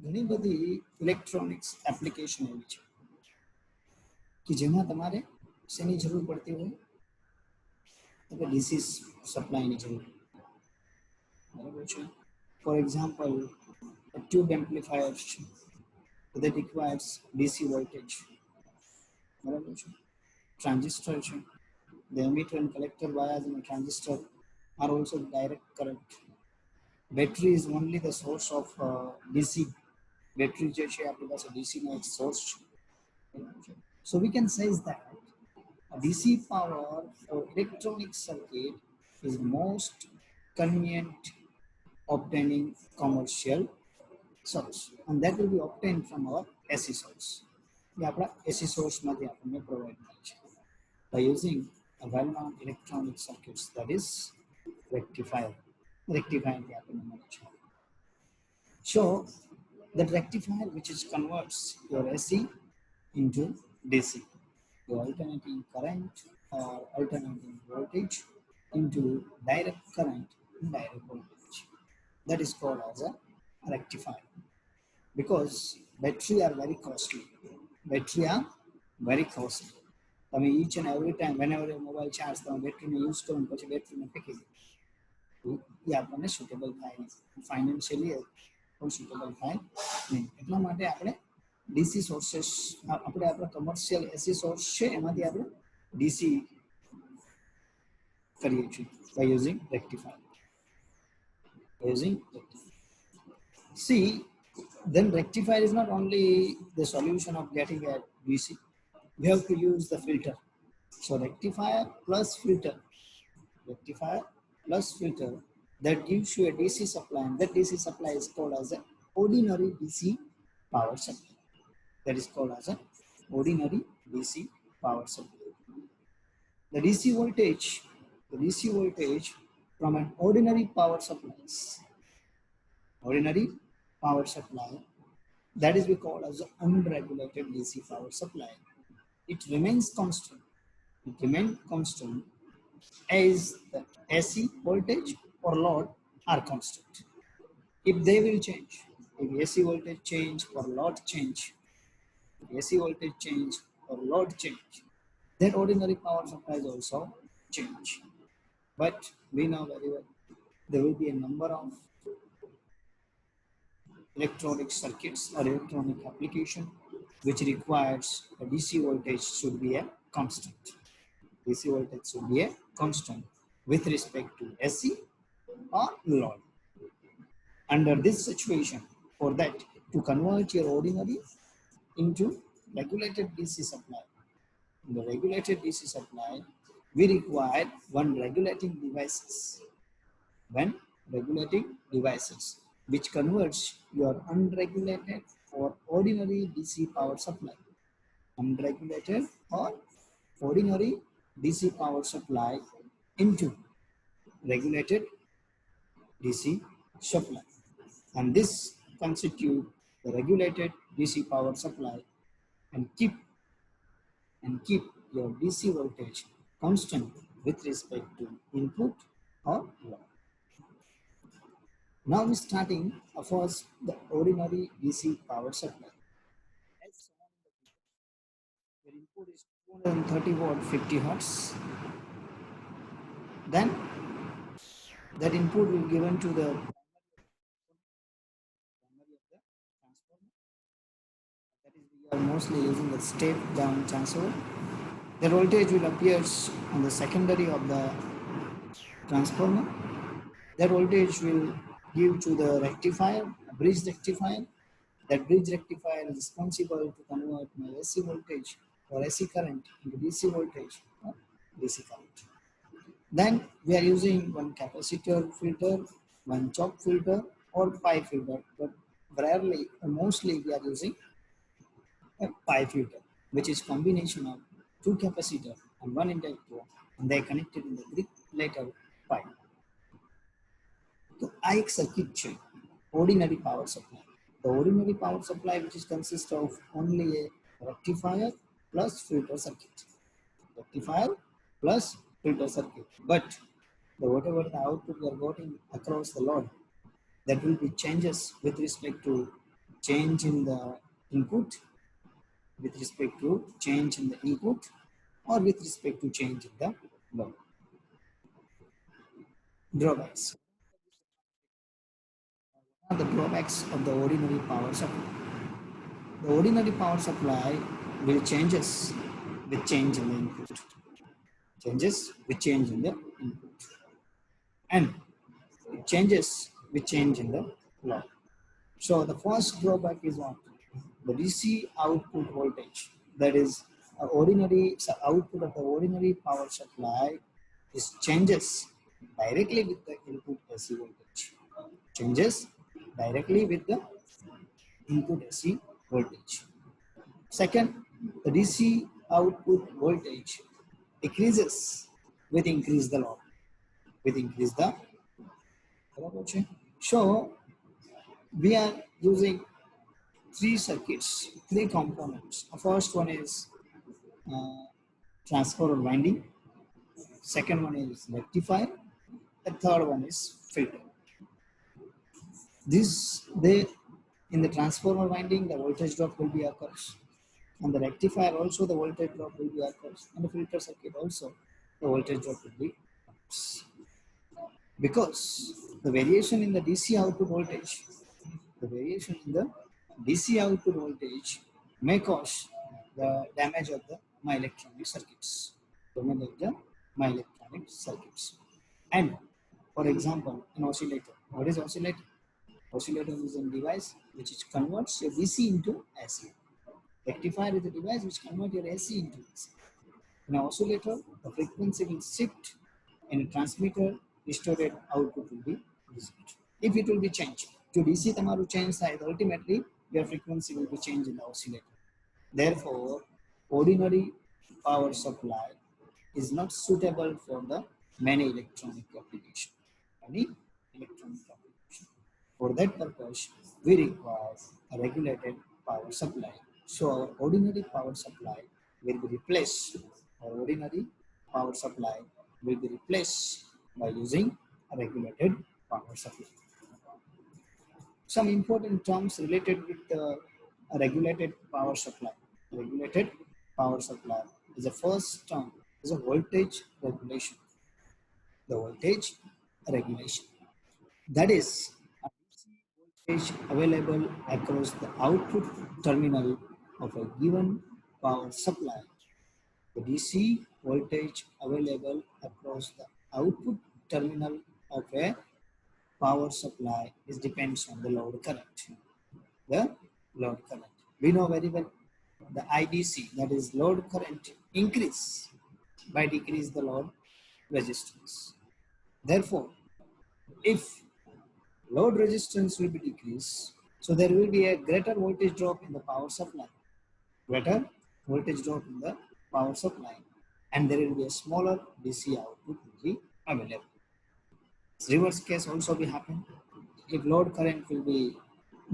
ઘણી બધી electronics application એવી છે કે જેમાં તમારે શેની જરૂર પડતી હોય તો ડીસી સપ્લાયની જરૂર બરાબર છે. ફોર એક્ઝામ્પલ ટ્યુબ એમ્પ્લીફાયર્સ છે that requires DC voltage બરાબર છે. ટ્રાન્ઝિસ્ટર છે, the emitter and collector wires in a transistor are also direct current. Battery is only the source of DC. Battery જે છે આપણી પાસે DC નો એક source છે. So we can say that a DC power for electronic circuit is most convenient obtaining commercial source, and that will be obtained from our AC source. ये આપણા AC source માંથી આપણને provide થાય છે by using a well-known electronic circuits, that is rectifier. Rectifier થી આપણને મળે છે. So that rectifier which is converts your AC into DC, your alternating current or alternating voltage into direct current and direct voltage. That is called as a rectifier. Because battery are very costly. Battery are very costly. તમે each and every time whenever your mobile charge તમે બેટરીને use કરો પછી બેટરીને ફેંકી દો, એ આપણને suitable થાય નહીં, ફાઇનાન્શિયલી પણ સુટેબલ થાય નહીં. એટલા માટે આપણે ડીસી સોર્सेस આપણે આપણા કમર્શિયલ એસી સોર્સ છે એમાંથી આપણે ડીસી કરીએ છીએ by using rectifier. Using rectifier. See, then rectifier is not only the solution of getting a DC, we have to use the filter. So rectifier plus filter, that gives you a DC supply, and that DC supply is called as an ordinary DC power supply. That is called as an ordinary DC power supply. The DC voltage from an ordinary power supply, that is we call as an unregulated DC power supply. It remains constant. As the AC voltage or load are constant. If they will change, if AC voltage change or load change, then ordinary power supplies also change. But we know very well there will be a number of electronic circuits or electronic application which requires a DC voltage should be a constant. DC voltage should be a constant with respect to AC or load. Under this situation, for that to convert your ordinary into regulated DC supply, in the regulated DC supply, we require one regulating devices which converts your unregulated or ordinary DC power supply, unregulated or ordinary DC power supply into regulated DC supply, and this constitute the regulated DC power supply and keep your DC voltage constant with respect to input or load. Now we starting first the ordinary DC power supply. As shown in the figure, your input is 230 watt 50 hertz. Then that input will be given to the primary of the transformer. That is, we are mostly using the step down transformer. The voltage will appear on the secondary of the transformer. That voltage will give to the rectifier, a bridge rectifier. That bridge rectifier is responsible to convert my AC voltage or AC current into DC voltage or DC current. Then we are using one capacitor filter, one choke filter or pi filter, but rarely or mostly we are using a pi filter, which is combination of two capacitor and one inductor, and they are connected in the Greek letter pi. So I circuit છે ordinary power supply. The ordinary power supply which is consist of only a rectifier plus filter circuit. But whatever the output we are getting across the load, that will be changes with respect to change in the input with respect to change in the input or with respect to change in the load. Drawbacks. What are the drawbacks of the ordinary power supply? The ordinary power supply will changes with change in the input. Changes with change in the input. And it changes with change in the load. So the first drawback is what? The DC output voltage, that is output of the ordinary power supply, is changes directly with the input AC voltage. Changes directly with the input AC voltage. Second, the DC output voltage decreases with increase the load, with increase the. So we are using three circuits, three components. The first one is transformer winding. Second one is rectifier. The third one is filter. In the transformer winding, the voltage drop will be occurs. On the rectifier also, the voltage drop will be occurs. And the filter circuit also, the voltage drop will be occurs. Because the variation in the DC output voltage, may cause the damage of my electronic circuits. And for example, an oscillator. What is oscillator? Oscillator is a device which converts your DC into AC. Rectifier is a device which converts your AC into DC. In an oscillator, the frequency will shift. In a transmitter, distorted output will be received. If it will be changed to DC, tamaru change size, ultimately your frequency will be changed in the oscillator. Therefore, ordinary power supply is not suitable for the many electronic application. For that purpose, we require a regulated power supply. So our ordinary power supply will be replaced. Our ordinary power supply will be replaced by using a regulated power supply. Some important terms related with the regulated power supply. Regulated power supply is the first term is a voltage regulation. The voltage regulation. That is a voltage available across the output terminal of a given power supply. The DC voltage available across the output terminal of a power supply depends on the load current. The load current. We know very well the IDC, that is load current, increase by decrease the load resistance. Therefore, if load resistance will be decreased, so there will be a greater voltage drop in the power supply. Greater voltage drop in the power supply, and there will be a smaller DC output will be available. Reverse case also will happen. If load current will be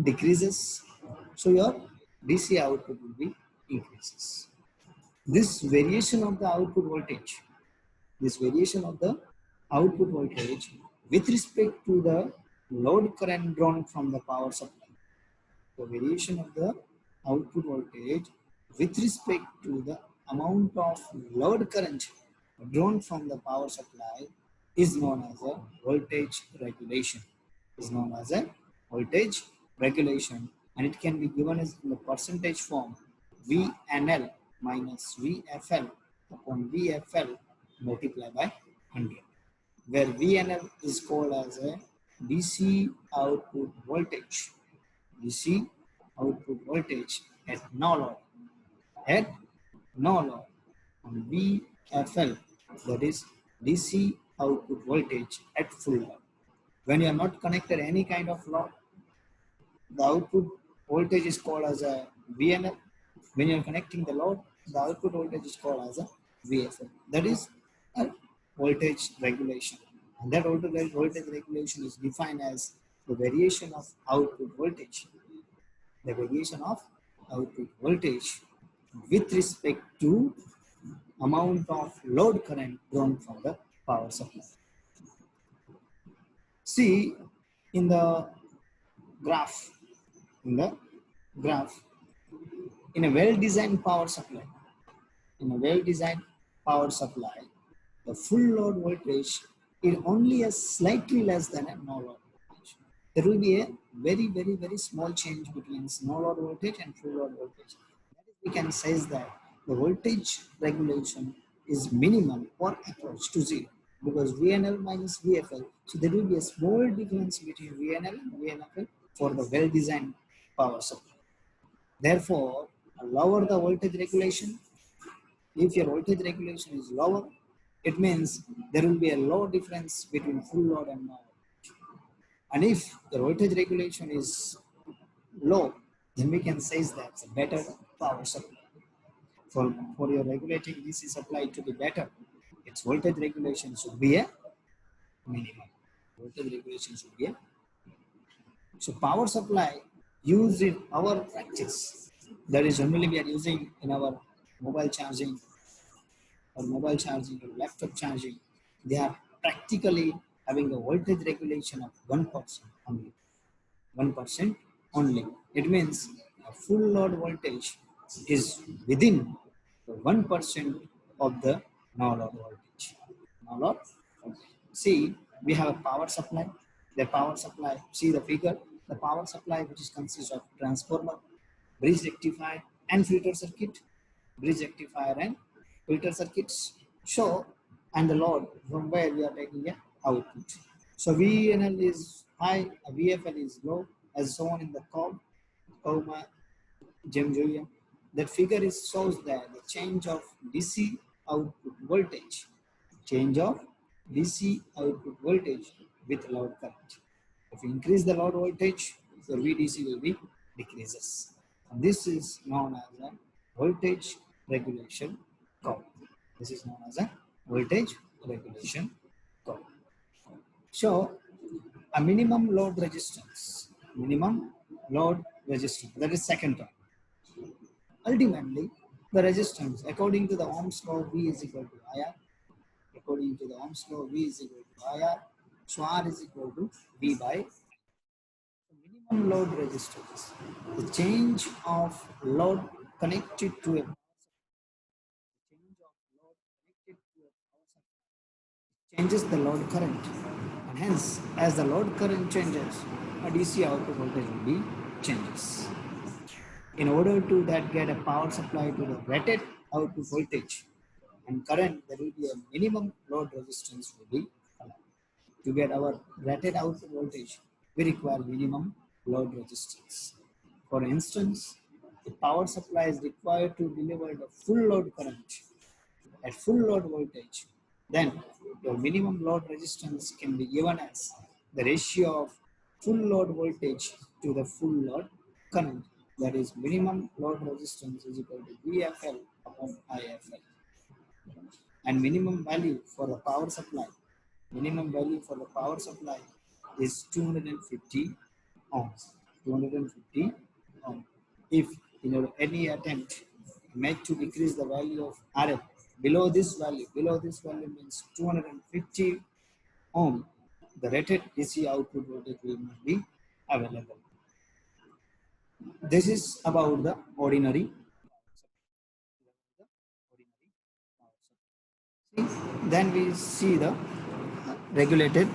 decreases, so your DC output will be increases. This variation of the output voltage, with respect to the load current drawn from the power supply. The variation of the output voltage with respect to the amount of load current drawn from the power supply is known as a voltage regulation. And it can be given as in the percentage form VNL minus VFL upon VFL multiplied by 100, where VNL is called as a DC output voltage. DC output voltage at no load. And VFL, that is DC output voltage at full load. When you are not connected any kind of load, the output voltage is called as a VNL. When you are connecting the load, the output voltage is called as a VFL. That is a voltage regulation. And that voltage regulation is defined as the variation of output voltage. The variation of output voltage with respect to amount of load current drawn from the power supply. See in the graph, graph, in a well-designed power supply, in a well-designed power supply, the full load voltage is only a slightly less than a no load voltage. There will be a very, very, very small change between no load voltage and full load voltage. That is, we can say that the voltage regulation is minimum or approach to zero because VNL minus VFL. So there will be a small difference between VNL and VNFL for the well-designed power supply. Therefore, lower the voltage regulation. If your voltage regulation is lower, it means there will be a low difference between full load and no load. And if the voltage regulation is low, then we can say that it's a better power supply. For your regulating DC supply to be better, its voltage regulation should be a minimum. Voltage regulation should be a so power supply used in our practice, that is generally we are using in our mobile charging or mobile charging or laptop charging, they are practically having a voltage regulation of 1% only. 1% only. It means a full load voltage is within 1% of the no load voltage. No load voltage. See, we have a power supply. The power supply, see the figure, the power supply which is consists of transformer, bridge rectifier and filter circuit, bridge rectifier and filter circuits. So, and the load from where we are taking a output. So VNL is high, VFL is low, as shown in the comma Gem. That figure is shows that the change of DC output voltage, change of DC output voltage with load current. If you increase the load voltage, your VDC will be decreases. And this is known as a voltage regulation curve. This is known as a voltage regulation curve. So a minimum load resistance, that is second term. Ultimately, the resistance according to the Ohm's law V is equal to IR. According to the Ohm's law V is equal to IR. So R is equal to V by minimum load resistance. The change of load connected to a changes the load current, and hence as the load current changes, a DC output voltage will be changes. In order to that get a power supply to the rated output voltage and current, there will be a minimum load resistance will be allowed. To get our rated output voltage, we require minimum load resistance. For instance, the power supply is required to deliver the full load current at full load voltage, then your minimum load resistance can be given as the ratio of full load voltage to the full load current. That is minimum load resistance is equal to VFL upon IFL. And minimum value for the power supply, is 250 ohms. 250 ohms. If any attempt made to decrease the value of RF below this value means 250 ohm, the rated DC output voltage will not be available. This is about the ordinary. Then we see the regulated